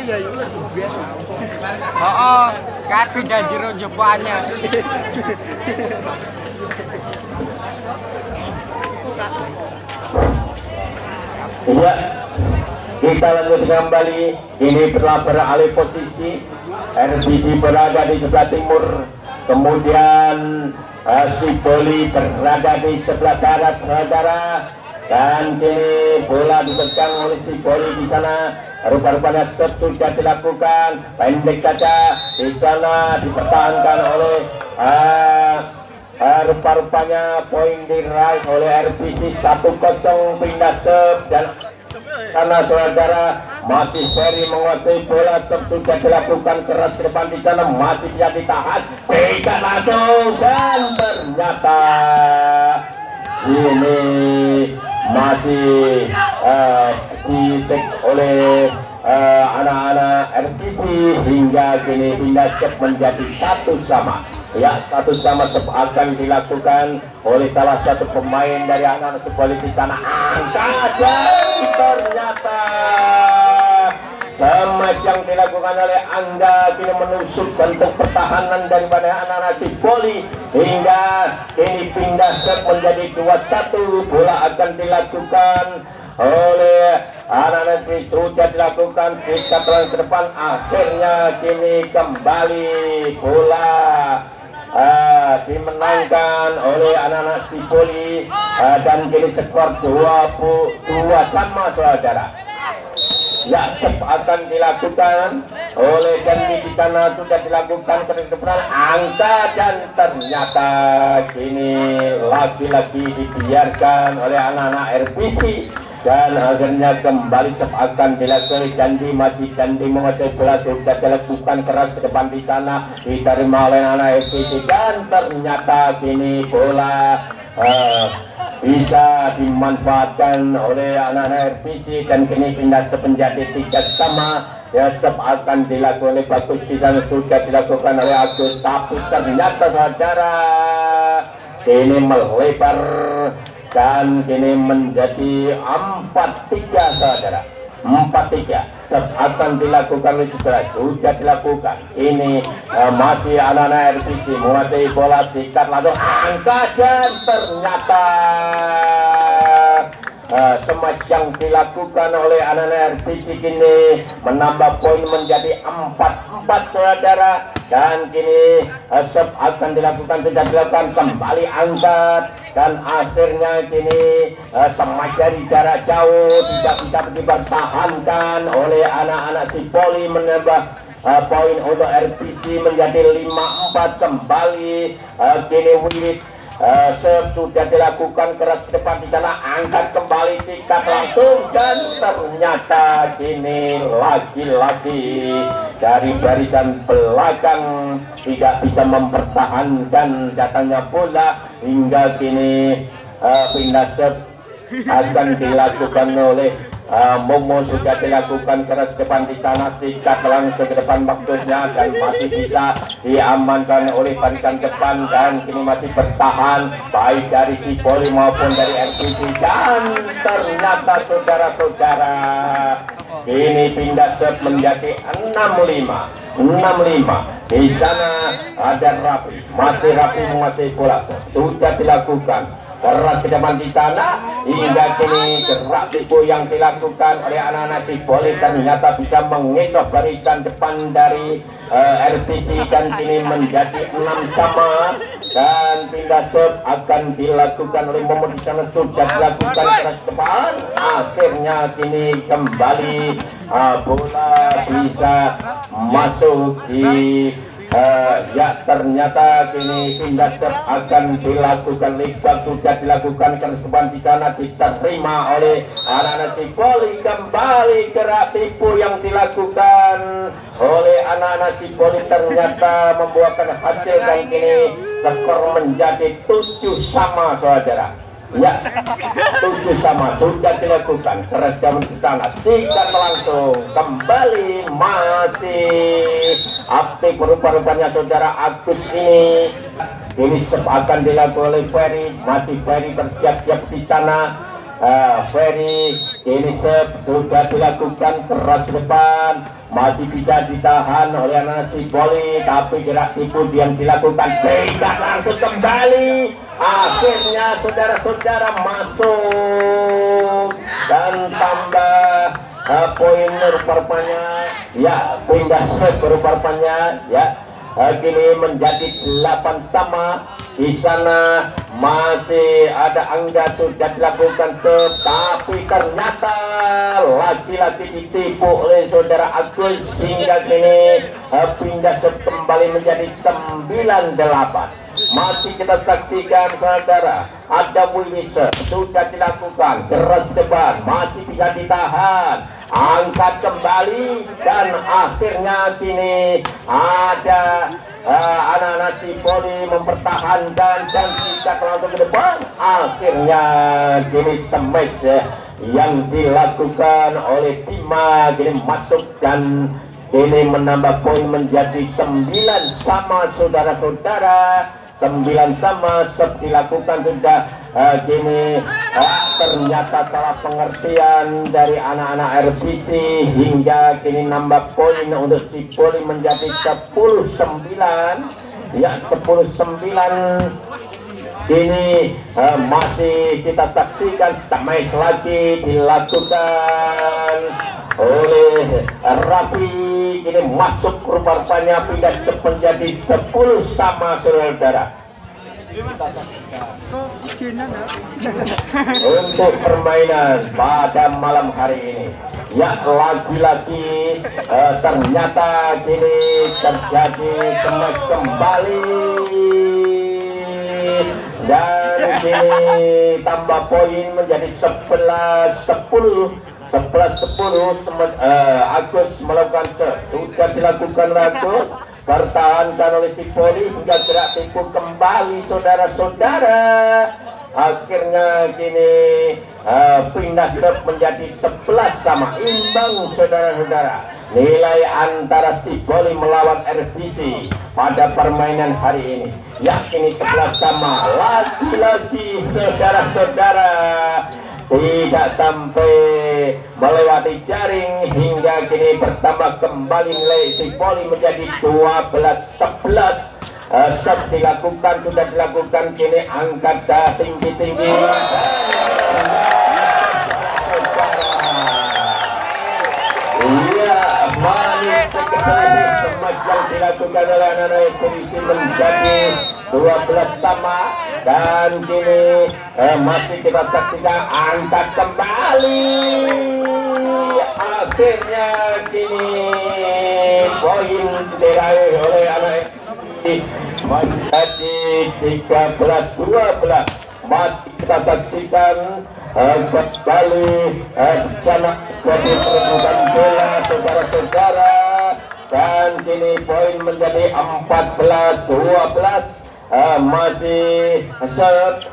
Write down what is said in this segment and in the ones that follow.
iya biasa. Oh, kaki dan jero jepaannya. Iya, kita lanjut kembali. Ini telah beralih posisi. RBC berada di sebelah timur, kemudian Sipoli berada di sebelah barat, saudara. Dan kini bola dipegang oleh Sipoli di sana. Rupa-rupanya sudah dilakukan. Pendek saja di sana dipertahankan oleh rupa-rupanya poin diraih oleh RBC 1-0 pindah serve dan karena saudara masih Ferry menguasai bola sudah dilakukan keras ke depan di sana masih bisa ditahan berikan langsung dan ternyata ini masih ditek oleh anak-anak RBC hingga kini pindah serve menjadi 1-1. Ya, 1-1 akan dilakukan oleh salah satu pemain dari anak-anak Sipoli di sana. Angkat dan ternyata smash yang dilakukan oleh Angga kini menusuk bentuk pertahanan daripada anak-anak Sipoli hingga kini pindah serve menjadi 2-1. Bola akan dilakukan oleh anak-anak sudah dilakukan kita terus ke depan. Akhirnya kini kembali bola dimenangkan oleh anak-anak Sipoli dan kini skor 2-2 sama saudara. Ya, akan dilakukan oleh Gandhi di sana sudah dilakukan ke depan angka dan ternyata kini lagi-lagi dibiarkan oleh anak-anak RBC dan akhirnya kembali akan dilakukan Gandhi masih Gandhi menguasai bola sudah dilakukan keras ke depan di sana diterima oleh anak RBC dan ternyata kini bola bisa dimanfaatkan oleh anak-anak RBC dan kini pindah menjadi 3-3. Ya, akan dilakukan oleh bagus di sana sudah dilakukan oleh Agus tapi ternyata saudara kini melebar dan kini menjadi 4-3 saudara. 4-3 akan dilakukan oleh saudara sudah dilakukan. Ini masih anak-anak RBC menguasai bola sikat langsung angka dan ternyata smash yang dilakukan oleh anak-anak RBC kini menambah poin menjadi 4-4 saudara dan kini akan dilakukan tidak dilakukan kembali angkat dan akhirnya kini smash dari jarak jauh tidak bisa dipertahankan oleh anak-anak Sipoli menambah poin untuk RBC menjadi 5-4 kembali. Kini Wiwit sudah dilakukan keras ke depan di sana angkat kembali sikat langsung dan ternyata kini lagi-lagi dari barisan belakang tidak bisa mempertahankan datangnya bola hingga kini pindah serve akan dilakukan oleh Momo sudah dilakukan keras depan di sana sikat langsung ke depan maksudnya dan masih bisa diamankan oleh barisan depan dan kini masih bertahan baik dari Sipoli maupun dari RBC dan ternyata saudara-saudara ini pindah serve menjadi 6-5 di sana ada Rafi masih Rafi menguasai bola sudah dilakukan keras ke depan di sana hingga kini gerak tipu yang dilakukan oleh anak-anak Sipoli ternyata bisa mengecoh barisan depan dari RBC dan kini menjadi 6-sama dan pindah serve akan dilakukan oleh Momo di sana sudah dilakukan keras depan akhirnya kini kembali bola bisa masuk di ya ternyata kini pindah serve akan dilakukan lebar sudah dilakukan keresahan di sana diterima oleh anak-anak Sipoli kembali gerak tipu yang dilakukan oleh anak-anak Sipoli ternyata membuahkan hasil dan kini skor menjadi 7-sama saudara. Ya, 7-sama sudah dilakukan keresahan di sana sikat langsung kembali masih aktif rupa-rupanya saudara Agus ini akan dilakukan oleh Ferry masih Ferry bersiap-siap di sana Ferry ini sudah dilakukan keras ke depan, masih bisa ditahan oleh anak Sipoli, tapi gerak tipu yang dilakukan tidak langsung kembali. Akhirnya saudara-saudara masuk dan tambah poin rupanya ya, pindah set rupanya ya. Kini menjadi 8 sama. Di sana masih ada angka sudah dilakukan, tetapi ternyata lagi-lagi ditipu oleh saudara Agus sehingga kini pindah kembali menjadi 9-8. Masih kita saksikan saudara, ada Wilson sudah dilakukan keras depan, masih bisa ditahan, angkat kembali, dan akhirnya kini ada anak-anak Sipoli mempertahankan dan kita langsung ke depan. Akhirnya kini smash yang dilakukan oleh Bima kini masuk dan ini menambah poin menjadi 9 sama saudara-saudara. 9 sama dilakukan sudah. Kini ternyata salah pengertian dari anak-anak RPC hingga kini nambah poin untuk Sipoli menjadi 10-9 ya, 10-9. Ini masih kita saksikan smash lagi dilakukan oleh Rafi. Kini masuk rupanya pindah menjadi 10 sama saudara. Untuk permainan pada malam hari ini ya, lagi-lagi ternyata kini terjadi smash kembali. Dan kini tambah poin menjadi 11-10. Agus melakukan sudah dilakukan Agus, pertahankan oleh Sipoli hingga gerak tipu kembali saudara-saudara. Akhirnya kini pindah menjadi 11 sama, imbang saudara-saudara. Nilai antara Sipoli melawan RPC pada permainan hari ini yakni 11 sama. Lagi-lagi saudara-saudara tidak sampai melewati jaring hingga kini bertambah kembali nilai Sipoli menjadi 12-11. Set dilakukan, sudah dilakukan, kini angkat tinggi-tinggi. Iya, manis sekali yang dilakukan oleh anak-anak polisi menjadi 12 sama. Dan kini masih kita saksikan angkat kembali. Akhirnya kini poin diraih oleh anak menjadi 13-12. Masih kita saksikan kembali sana jadi perebutan bola saudara-saudara, dan kini poin menjadi 14-12. Masih set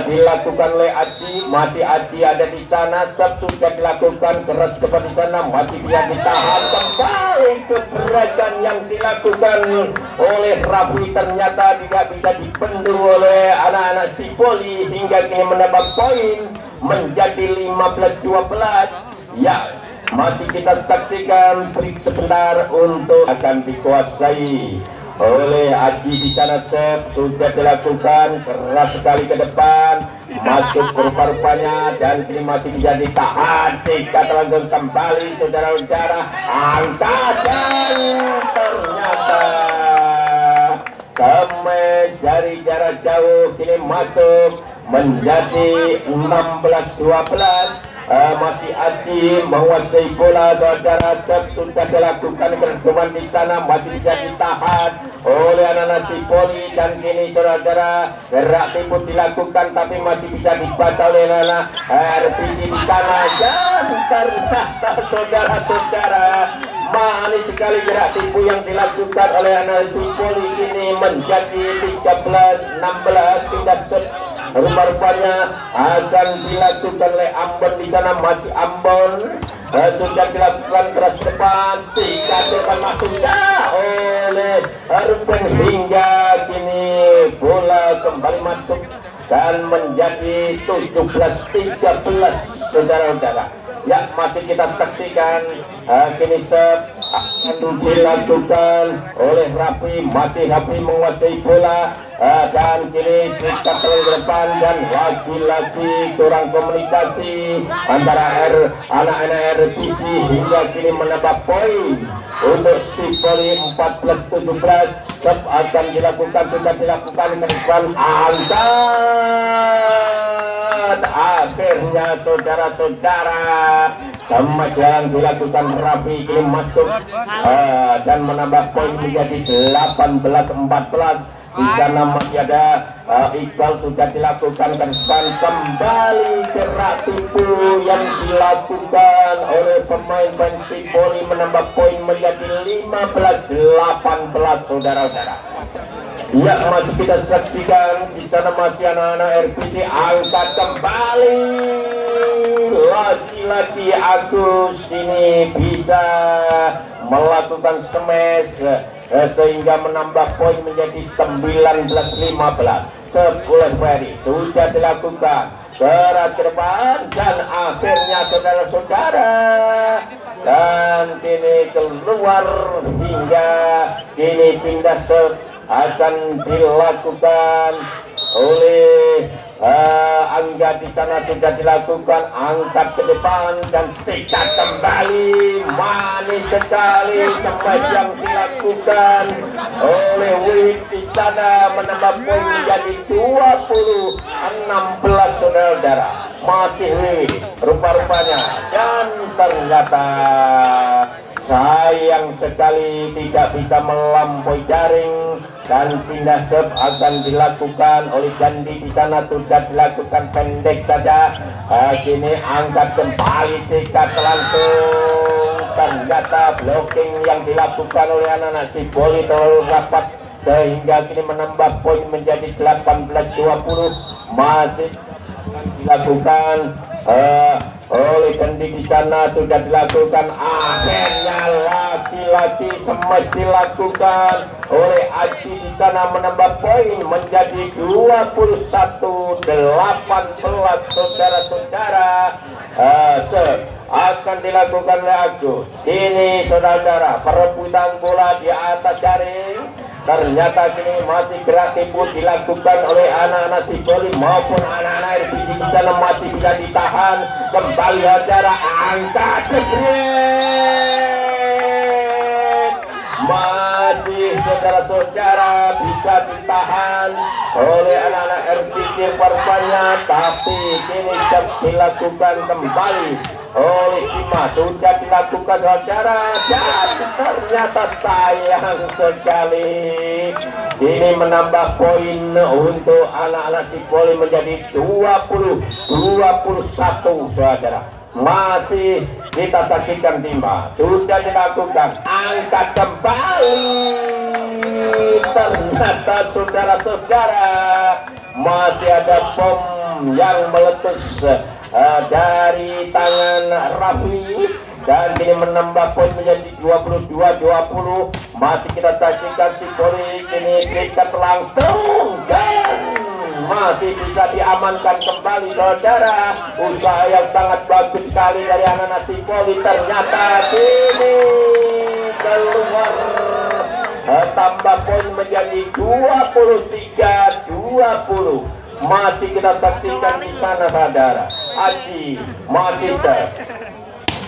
dilakukan oleh Aji, masih Aji ada di sana, set sudah dilakukan keras depan di sana, masih bisa ditahan kembali. Keberakan yang dilakukan oleh Rafi ternyata tidak bisa dibendung oleh anak-anak Sipoli hingga kini menambah poin menjadi 15-12 ya. Masih kita saksikan break sebentar untuk akan dikuasai oleh Aji di sana. Set sudah dilakukan keras sekali ke depan, masuk rupanya dan kini masih bisa ditahan. Jika langsung kembali saudara-saudara, angkat dan ternyata smash dari jarak jauh kini masuk menjadi 16-12. Masih Aji menguasai bola saudara. Set sudah dilakukan kereduman di sana, masih bisa ditahan oleh anak-anak Sipoli, dan kini saudara gerak tipu dilakukan tapi masih bisa dibaca oleh anak RPC di sana. Dan ternyata saudara-saudara manis sekali gerak tipu yang dilakukan oleh anak Sipoli ini menjadi 13-16. Tidak rupanya akan dilakukan oleh Ambon di sana. Masih Ambon sudah dilakukan keras depan, jika depan masuknya oleh Ruben hingga kini bola kembali masuk dan menjadi 17-13 saudara-saudara. Ya, masih kita saksikan kini akan dilakukan oleh Rafi. Masih Rafi menguasai bola dan kini sikat ke depan dan lagi-lagi kurang komunikasi antara anak-anak RPC hingga kini menambah poin untuk Sipoli 14-17. Akan dilakukan, sudah dilakukan ke depan, angkat akhirnya saudara-saudara sama yang dilakukan Rafi kini masuk dan menambah poin menjadi 18-14. Di sana masih ada Iqbal, sudah dilakukan ke depan, kembali gerak tipu yang dilakukan oleh pemain Sipoli menambah poin menjadi 15-18 saudara-saudara. Ya, masih kita saksikan di sana masih anak-anak RPC, angkat kembali lagi-lagi Agus ini bisa melakukan smash sehingga menambah poin menjadi 19-15. Sepuluh Ferry sudah dilakukan berat ke depan dan akhirnya saudara-saudara dan kini keluar hingga kini pindah akan dilakukan oleh Angga. Di sana sudah dilakukan, angkat ke depan dan sikat kembali, manis sekali semua yang dilakukan oleh Wid. Di sana menambah poin menjadi 20-16 saudara-saudara. Masih Wid rupa-rupanya, dan ternyata sayang sekali tidak bisa melampaui jaring dan pindah serve akan dilakukan oleh Gandhi. Di sana sudah dilakukan pendek saja. Kini angkat kembali, sikat langsung, ternyata blocking yang dilakukan oleh anak-anak Sipoli terlalu rapat sehingga kini menambah poin menjadi 18-20. Masih dilakukan oleh Gandhi. Di sana sudah dilakukan, akhirnya lagi-lagi smash dilakukan oleh Aji. Di sana menambah poin menjadi 21-18 saudara-saudara. Akan dilakukan oleh Agus. Ini saudara, perebutan bola di atas jaring. Ternyata kini masih gerak tipu dilakukan oleh anak-anak Sipoli maupun anak-anak RPC. Di sana masih bisa ditahan kembali acara, angkat jebret, masih saudara-saudara bisa ditahan oleh anak-anak RPC perbanyak, tapi kini dilakukan kembali oleh Ima. Sudah dilakukan wawancara dan ternyata sayang sekali ini menambah poin untuk anak-anak Sipoli menjadi 20-21 saudara. Masih kita saksikan Timba sudah dilakukan, angkat kembali, ternyata saudara-saudara masih ada bom yang meletus dari tangan Rafli dan kini menambah poin menjadi 22-20. Masih kita saksikan Sipoli kini terikat langsung dan masih bisa diamankan kembali saudara. Usaha yang sangat bagus sekali dari anak-anak Sipoli, ternyata kini keluar tambah poin menjadi 23-20. Masih kita saksikan di sana saudara. Aji masih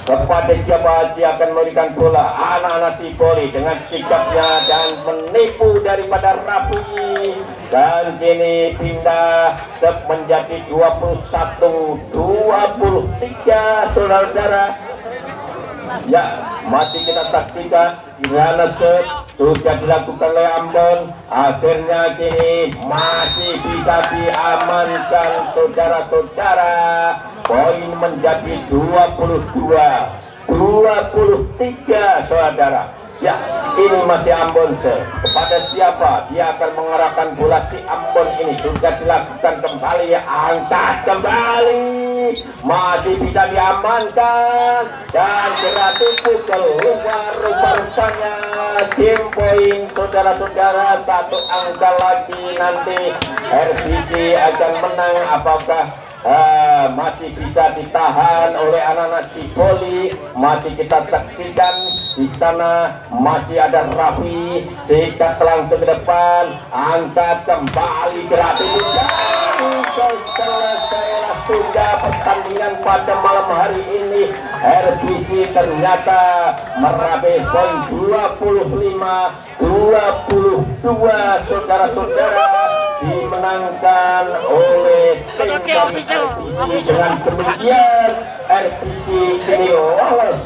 kepada siapa Aji akan memberikan bola, anak-anak Sipoli dengan sikapnya dan menipu daripada Rafi, dan kini pindah menjadi 21-23 saudara-saudara. Ya, masih kita saksikan Irana sudah dilakukan oleh Ambon. Akhirnya kini masih bisa diamankan saudara-saudara. Poin menjadi 22-23 saudara. Ya, ini masih Ambon kepada siapa dia akan mengarahkan bola. Si Ambon ini sudah dilakukan kembali, angkat kembali masih bisa diamankan dan berarti keluar rupanya game point saudara-saudara, satu angka lagi nanti RCC akan menang. Apakah masih bisa ditahan oleh anak-anak Cipoli? Masih kita saksikan di sana masih ada Raffi, sikat langsung ke depan, angkat kembali gratis. Selesai sudah pertandingan pada malam hari ini. RCC ternyata meraih poin 25-22 saudara-saudara, dimenangkan oleh tim dari RCC. Dengan demikian RCC kini lolos